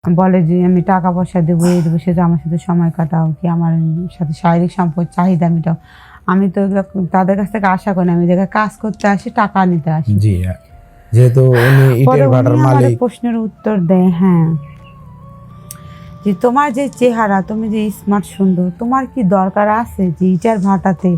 বলে যে আমি টাকা পয়সা দেবো, এই দেবো, সে যে আমার সাথে সময় কাটাও, কি আমার সাথে শারীরিক সম্পর্ক চাহিদা মেটাও। আমি তো এগুলো তাদের কাছ থেকে আশা করি না। আমি জায়গায় কাজ করতে আসি, টাকা নিতে আসি। জি, যেহেতু উনি পরে ইটের উনি ভাটার আমার মালিক। প্রশ্নের উত্তর দেয়, হ্যাঁ, যে তোমার যে চেহারা, তুমি যে স্মার্ট সুন্দর, তোমার কি দরকার আছে যে ইটার ভাটাতে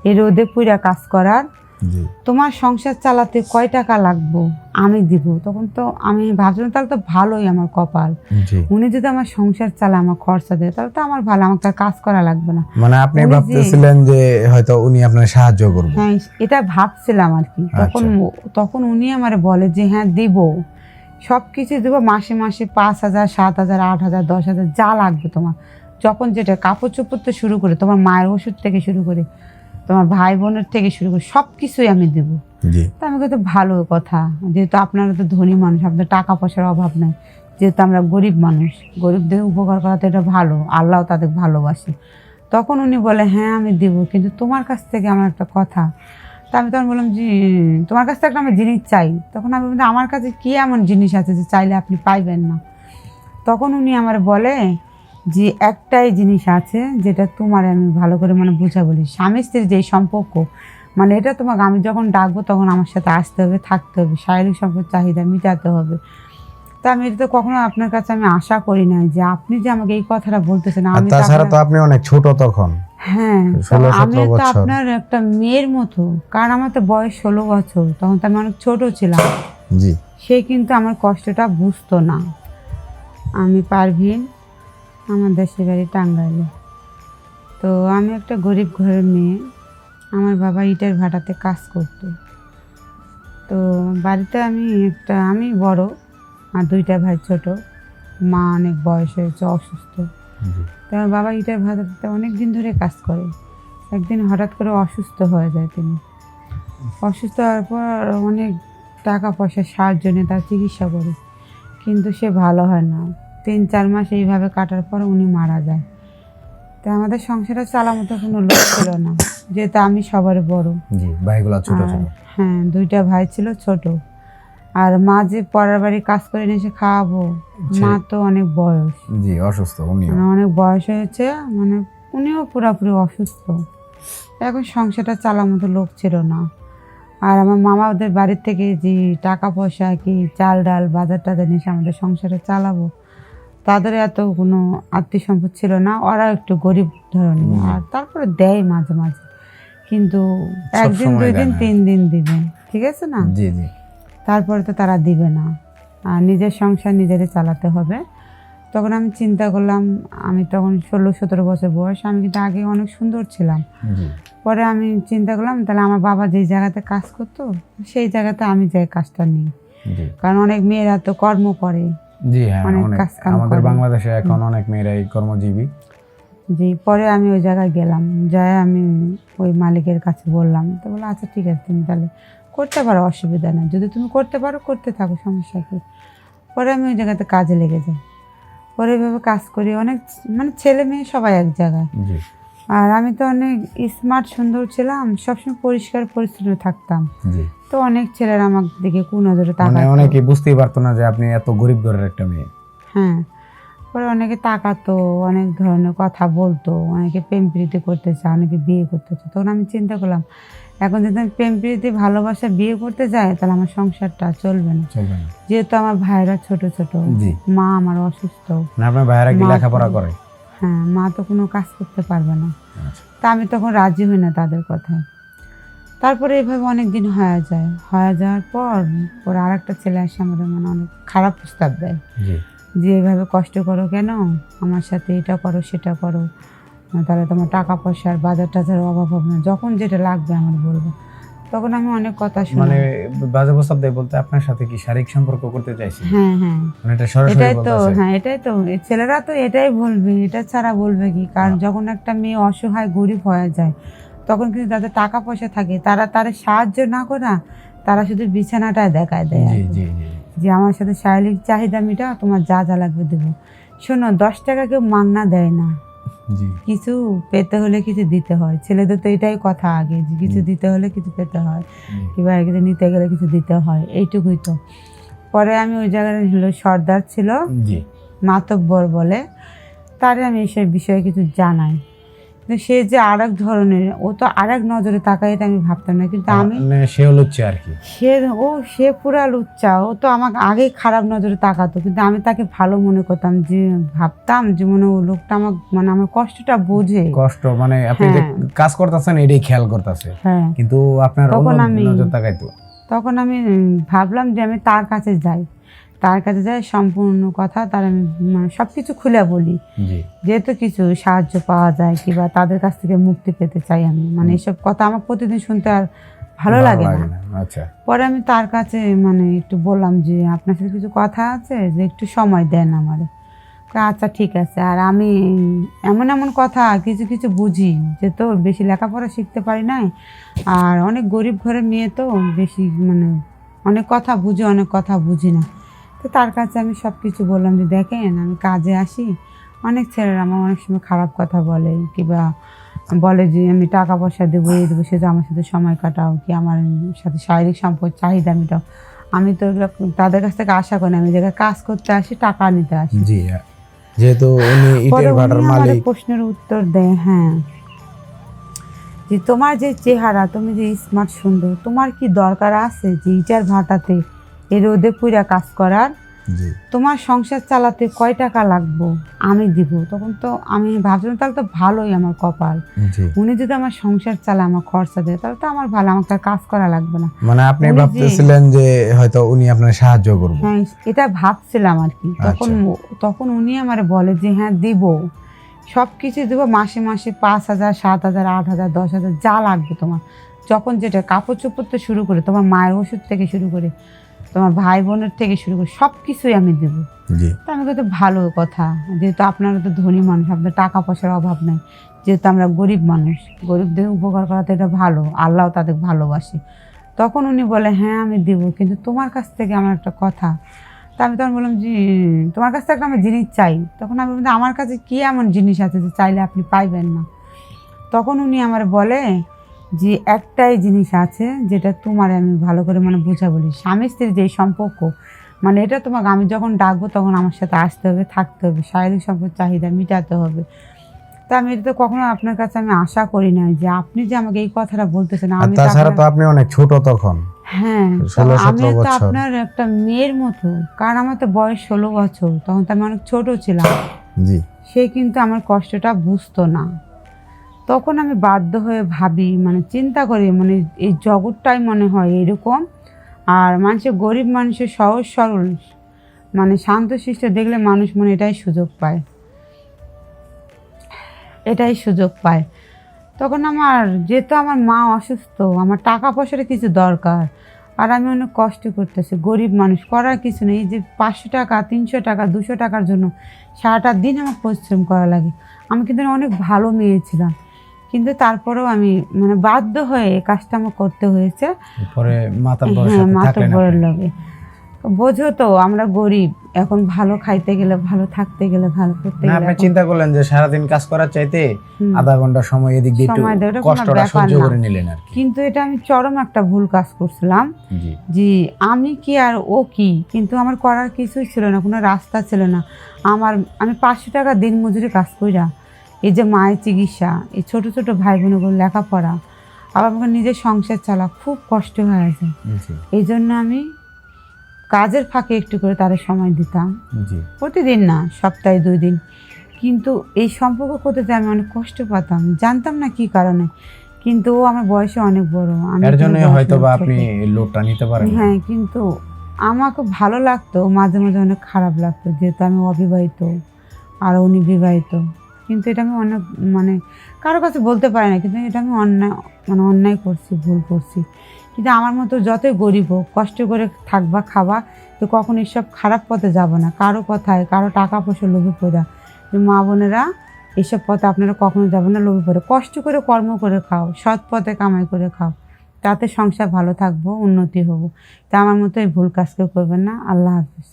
এই রোদে পুইরা কাজ করার? জি তোমার সংসার চালাতে কয় টাকা লাগবো আমি দিব। তখন তো আমি ভাবছিলাম তাহলে তো ভালোই আমার কপাল। জি, উনি যদি আমার সংসার চালায়, আমার খরচা দেয়, তাহলে তো আমার ভালো, আমাকে আর কাজ করা লাগবে না। মানে আপনি উনি যে, ভাবতেছিলেন যে হয়তো উনি আপনার সাহায্য করবে। হ্যাঁ, এটা ভাবছিলাম আর কি। তখন তখন উনি আমার বলে যে হ্যাঁ দিব, সব কিছু দেবো, মাসে মাসে 5,000, 7,000, 8,000, 10,000 যা লাগবে তোমার, যখন যেটা, কাপড় চোপড় থেকে শুরু করে, তোমার মায়ের ওষুধ থেকে শুরু করে, তোমার ভাই বোনের থেকে শুরু করে সব কিছুই আমি দেবো। জি, তা আমি তো ভালো কথা, যেহেতু আপনারা তো ধনী মানুষ, আপনাদের টাকা পয়সার অভাব নাই, যেহেতু আমরা গরিব মানুষ, গরিবদের উপকার করা তো এটা ভালো, আল্লাহ তাদের ভালোবাসে। তখন উনি বলে হ্যাঁ আমি দেব, কিন্তু তোমার কাছ থেকে আমার একটা কথা। তা আমি তখন বললাম যে তোমার কাছ থেকে আমার জিনিস চাই। তখন আমি বললাম আমার কাছে কী এমন জিনিস আছে যে চাইলে আপনি পাইবেন না? তখন উনি আমার বলে যে একটাই জিনিস আছে যেটা তোমার আমি ভালো করে মানে বুঝা বলি, স্বামী স্ত্রীর যেই সম্পর্ক, মানে এটা তোমাকে আমি যখন ডাকবো তখন আমার সাথে আসতে হবে, থাকতে হবে, শারীরিক সম্পর্ক চাহিদা মেটাতে হবে। তা আমি এটা তো কখনো আপনার কাছে আমি আশা করি নাই যে আপনি যে আমাকে এই কথাটা বলতেছেন। আর আমি তাছাড়া তো আপনি অনেক ছোট তখন। হ্যাঁ, 16-17 আমি তো বছর। আপনার একটা মেয়ের মতো, কারণ আমার তো বয়স 16 বছর, তখন তো আমি অনেক ছোট ছিলাম। জি, সে কিন্তু আমার কষ্টটা বুঝতো না। আমি পারভিন, আমার দেশের বাড়ি টাঙ্গাইলে। তো আমি একটা গরিব ঘরের মেয়ে। আমার বাবা ইটের ভাটাতে কাজ করতো। তো বাড়িতে আমি বড়, আর 2টা ভাই ছোট। মা অনেক বয়স হয়েছে, অসুস্থ। জি, তো আমার বাবা ইটের ভাটাতে অনেক দিন ধরে কাজ করে। একদিন হঠাৎ করে অসুস্থ হয়ে যায় তিনি। অসুস্থ হওয়ার পর অনেক টাকা পয়সার সাহায্য নিয়ে তার চিকিৎসা করি, কিন্তু সে ভালো হয় না। 3-4 মাস এইভাবে কাটার পর উনি মারা যায়। তা আমাদের সংসারে চালার মতো কোনো লোক ছিল না, যেহেতু আমি সবার বড়। জি, ভাইগুলা ছোট ছোট। হ্যাঁ, 2টা ভাই ছিল ছোট। আর মা যে পরের বাড়ি কাজ করে নিয়ে এসে খাওয়াবো, মা তো অনেক বয়স, জি, অসুস্থ উনিও। মানে অনেক বয়স হয়েছে, মানে উনিও পুরোপুরি অসুস্থ। এখন সংসারটা চালার মতো লোক ছিল না। আর আমার মামাদের বাড়ির থেকে যে টাকা পয়সা, কি চাল ডাল বাজার টাজার নিয়ে এসে আমাদের সংসারে চালাবো, তাদের এত কোনো আত্মীয় সম্পদ ছিল না। ওরা একটু গরিব ধরনের, আর তারপরে দেয় মাঝে মাঝে, কিন্তু একদিন, 2 দিন, 3 দিন দিবে, ঠিক আছে না? জি, জি, তারপরে তো তারা দিবে না। আর নিজের সংসার নিজেরে চালাতে হবে। তখন আমি চিন্তা করলাম, আমি তখন 16-17 বছর বয়স, আমি কিন্তু আগে অনেক সুন্দর ছিলাম। জি, পরে আমি চিন্তা করলাম তাহলে আমার বাবা যেই জায়গাতে কাজ করতো সেই জায়গাতে আমি যাই কাজটা নিই, জি, কারণ অনেক মেয়েরা তো কর্ম করে, জি, হ্যাঁ, অনেক অনেক কাজ কাম আমাদের করে। বাংলাদেশে এখন অনেক মেয়েরাই কর্মজীবী। জি, পরে আমি ওই জায়গায় গেলাম, যাই আমি ওই মালিকের কাছে বললাম। তো বললো আচ্ছা ঠিক আছে, তুমি তাহলে করতে পারো, অসুবিধা নেই, যদি তুমি করতে পারো করতে থাকো, সমস্যা কী। পরে আমি ওই জায়গাতে কাজে লেগে যাই। পরে এভাবে কাজ করি, অনেক মানে ছেলে মেয়ে সবাই এক জায়গায়। জি, আর আমি তো অনেক স্মার্ট সুন্দর ছিলাম, সবসময় পরিষ্কার পরিচ্ছন্ন থাকতাম। জি, তো অনেক ছেলেরা আমার দিকে কুনজরে মানে তাকাতো। অনেকে বুঝতেই পারতো না যে আপনি এত গরিব ঘরের একটা মেয়ে। হ্যাঁ, পরে অনেকে তাকাতো, অনেক ধরনের কথা বলতো, অনেকে প্রেম প্রীতি করতে চায়, অনেকে বিয়ে করতে চায়। তখন আমি চিন্তা করলাম, এখন যদি আমি প্রেম প্রীতি ভালোবাসা বিয়ে করতে যাই, তাহলে আমার সংসারটা চলবে না। চলবে না। যেহেতু আমার ভাইরা ছোট ছোট, জি, মা আমার অসুস্থ। না আপনার ভাইয়েরা কি মা লেখাপড়া তো- করে? হ্যাঁ, মা তো কোনো কাজ করতে পারবে না। আচ্ছা, তা আমি তখন রাজি হই না তাদের কথায়। তারপরে এভাবে অনেক দিন হয়ে যায়, হয়ে যাওয়ার পর ওর আর একটা ছেলে আসে আমাদের, মানে অনেক খারাপ প্রস্তাব দেয় জি, যে এভাবে কষ্ট করো কেন, আমার সাথে এটা করো সেটা করো, তাহলে তোমার টাকা পয়সার বাজার টাজার অভাব হবে না, যখন যেটা লাগবে আমার বলবো। তখন আমি অনেক কথা শুনি। মানে বাজে প্রস্তাব দেয় বলতে আপনার সাথে কি শারীরিক সম্পর্ক করতে চাইছি? হ্যাঁ হ্যাঁ, মানে এটা সরাসরি এটাই তো, বলতেছে? হ্যাঁ এটাই তো, এই ছেলেরা তো এটাই বলবে, এটা ছাড়া বলবে কি? কারণ যখন একটা মেয়ে অসহায় গরিব হয়ে যায়, তখন কিন্তু তাদের টাকা পয়সা থাকে, তারা সাহায্য না করে, তারা শুধু বিছানাটায় দেখায় দেয় আর জি, কি। জি, জি, যে আমার সাথে শারীরিক চাহিদা মেটাও, তোমার যা যা লাগবে দেবো। শোনো, 10 টাকা কেউ মাগনা দেয় না, জি, কিছু পেতে হলে কিছু দিতে হয়। ছেলেদের তো এটাই কথা আগে, যে কিছু দিতে হলে কিছু পেতে হয়, কিংবা কিছু নিতে গেলে কিছু দিতে হয়, এইটুকুই তো। পরে আমি ওই জায়গায় হলো সর্দার ছিল, জি, মাতব্বর বলে, তারে আমি এসব বিষয়ে কিছু জানাই। কিন্তু সে যে আর এক ধরনের, ও তো আর এক নজরে তাকাই, এটা আমি ভাবতাম না। কিন্তু আমি মানে সে হলো হচ্ছে আর কি। সে পুরা লুচ্চা, ও তো আমাকে আগেই খারাপ নজরে তাকাতো, কিন্তু আমি তাকে ভালো মনে করতাম, যে ভাবতাম যে মনে ও লোকটা আমার মানে আমার কষ্টটা বোঝে। কষ্ট মানে আপনি যে কাজ করতেছেন এটাই খেয়াল করতেছে, হ্যাঁ, কিন্তু আপনার তখন অন্য আমি নজর তাকাইতো। তখন আমি ভাবলাম যে আমি তার কাছে যাই, সম্পূর্ণ কথা তার আমি মানে সব কিছু খুলে বলি, জি যেহেতু কিছু সাহায্য পাওয়া যায় কিংবা তাদের কাছ থেকে মুক্তি পেতে চাই আমি। মানে এসব কথা আমার প্রতিদিন শুনতে আর ভালো লাগে না। আচ্ছা, পরে আমি তার কাছে মানে একটু বললাম যে আপনার সাথে কিছু কথা আছে, যে একটু সময় দেন আমারে। আচ্ছা ঠিক আছে। আর আমি এমন এমন কথা কিছু কিছু বুঝি, যে তো বেশি লেখাপড়া শিখতে পারি নাই, আর অনেক গরিব ঘরের মেয়ে, তো বেশি মানে অনেক কথা বুঝি, অনেক কথা বুঝি না। তো তার কাছে আমি সব কিছু বললাম যে দেখেন, আমি কাজে আসি, অনেক ছেলেরা আমার অনেক সময় খারাপ কথা বলে, কিংবা বলে যে আমি টাকা পয়সা দেবো, এই দেবো, সে যে আমার সাথে সময় কাটাও, কি আমার সাথে শারীরিক সম্পর্ক চাহিদা মেটাও। আমি তো এগুলো তাদের কাছ থেকে আশা করি না, আমি জায়গায় কাজ করতে আসি, টাকা নিতে আসি। জি, যেহেতু উনি ইটের ভাটার মালিক। প্রশ্নের উত্তর দেয়, হ্যাঁ, যে তোমার যে চেহারা, তুমি যে স্মার্ট সুন্দর, তোমার কি দরকার আছে যে ইটার ভাটাতে এই রোদে পুরা কাজ করার? তোমার সংসার চালাতে কয় টাকা লাগবো আমি দিব। তখন তো আমি ভাবছিলাম তাহলে তো ভালোই আমার কপাল, উনি যদি আমার সংসার চালায়, আমার খরচা দেয়, তাহলে তো আমার ভালো, আমার তার কাজ করা লাগবে না। মানে আপনি ভাবতেছিলেন যে হয়তো উনি আপনার সাহায্য করবে? হ্যাঁ, এটা ভাবছিলাম আর কি। তখন উনি আমারে বলে যে হ্যাঁ দিব, সব কিছু দেবো, মাসে মাসে 5,000, 7,000, 8,000, 10,000 যা লাগবে তোমার, যখন যেটা, কাপড় চোপড় থেকে শুরু করে, তোমার মায়ের ওষুধ থেকে শুরু করে, তোমার ভাই বোনের থেকে শুরু করে সব কিছুই আমি দেবো। তো আমি কিন্তু ভালো কথা, যেহেতু আপনারা তো ধনী মানুষ, আপনার টাকা পয়সার অভাব নেই, যেহেতু আমরা গরিব মানুষ, গরিবদের উপকার করা তো এটা ভালো, আল্লাহ তাদের ভালোবাসে। তখন উনি বলে হ্যাঁ আমি দিব, কিন্তু তোমার কাছ থেকে আমার একটা কথা। তা আমি তখন বললাম যে তোমার কাছ থেকে আমার জিনিস চাই। তখন আমি বললাম আমার কাছে কী এমন জিনিস আছে যে চাইলে আপনি পাইবেন না? তখন উনি আমার বলে যে একটাই জিনিস আছে, যেটা তোমার আমি ভালো করে মানে বুঝা বলি, স্বামী স্ত্রীর যে সম্পর্ক, মানে এটা তোমাকে আমি যখন ডাকবো তখন আমার সাথে আসতে হবে, থাকতে হবে, শারীরিক সম্পর্ক চাহিদা মেটাতে হবে। তা আমি এটা তো কখনো আপনার কাছে আমি আশা করি না যে আপনি যে আমাকে এই কথাটা বলতেছেন। আমি তাছাড়া তো আপনি অনেক ছোট তখন। হ্যাঁ, আমি তো আপনার একটা মেয়ের মতো, কারণ আমার তো বয়স 16 বছর, তখন তো আমি অনেক ছোট ছিলাম। জি, সে কিন্তু আমার কষ্টটা বুঝতো না। তখন আমি বাধ্য হয়ে ভাবি, মানে চিন্তা করি, মানে এই জগৎটাই মনে হয় এরকম। আর মানুষের, গরিব মানুষের সহজ সরল মানে শান্তশিষ্ট দেখলে মানুষ মনে এটাই সুযোগ পায়। তখন আমার যেহেতু আমার মা অসুস্থ, আমার টাকা পয়সার কিছু দরকার, আর আমি অনেক কষ্ট করতেছি, গরিব মানুষ, করার কিছু নেই। এই যে 500 টাকা, 300 টাকা, 200 টাকার জন্য সারাটা দিন আমার পরিশ্রম করা লাগে। আমি কিন্তু অনেক ভালো মেয়ে ছিলাম, কিন্তু তারপরেও আমি মানে বাধ্য হয়ে এই কাজটা আমার করতে হয়েছে। মাতাব্বরের লাগে বোঝো তো, আমরা গরিব, এখন ভালো খাইতে গেলে, ভালো থাকতে গেলে, ভালো করতে গেলে আপনি চিন্তা করলেন যে সারাদিন কাজ করার চাইতে আধা ঘন্টা সময় এদিক দিয়ে একটু কষ্টটা সহ্য করে নিলেন আর কি। কিন্তু এটা আমি চরম একটা ভুল কাজ করছিলাম, যে আমি কি আর ও কি, কিন্তু আমার করার কিছুই ছিল না, কোনো রাস্তা ছিল না। আমি 500 টাকা দিন মজুরি কাজ কইরা এই যে মায়ের চিকিৎসা, এই ছোট ছোট ভাই বোনগুলো লেখাপড়া, আবার আমাকে নিজের সংসার চালা খুব কষ্ট হয়ে যায়। এই জন্য আমি কাজের ফাঁকে একটু করে তাদের সময় দিতাম, প্রতিদিন না, সপ্তাহে 2 দিন। কিন্তু এই সম্পর্ক করতে আমি অনেক কষ্ট পেতাম, জানতাম না কি কারণে। কিন্তু ও আমার বয়সে অনেক বড়, এর জন্য হয়তো বা আপনি লোডটা নিতে পারেন। হ্যাঁ, কিন্তু আমাকে ভালো লাগতো, মাঝে মাঝে অনেক খারাপ লাগতো, যেহেতু আমি অবিবাহিত আর উনি বিবাহিত। কিন্তু এটা আমি অনেক মানে কারো কাছে বলতে পারি না, কিন্তু এটা আমি অন্যায় করছি, ভুল করছি। কিন্তু আমার মতো যতই গরিব হোক, কষ্ট করে থাকবা, খাবা, তো কখনো এসব খারাপ পথে যাব না, কারো কথায়, কারো টাকা পয়সা লোভে পড়া। মা বোনেরা, এসব পথে আপনারা কখনো যাবেন না, লোভে পড়ে। কষ্ট করে কর্ম করে খাও, সৎ পথে কামাই করে খাও, তাতে সংসার ভালো থাকবো, উন্নতি হবো। তা আমার মতো এই ভুল কাজ কেউ করবেন না। আল্লাহ হাফিজ।